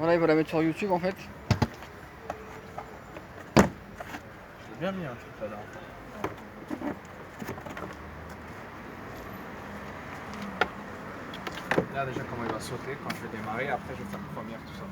Voilà, il va la mettre sur YouTube en fait. J'ai bien mis un truc là-dedans. Là déjà comment il va sauter quand je vais démarrer, après je vais faire première tout ça.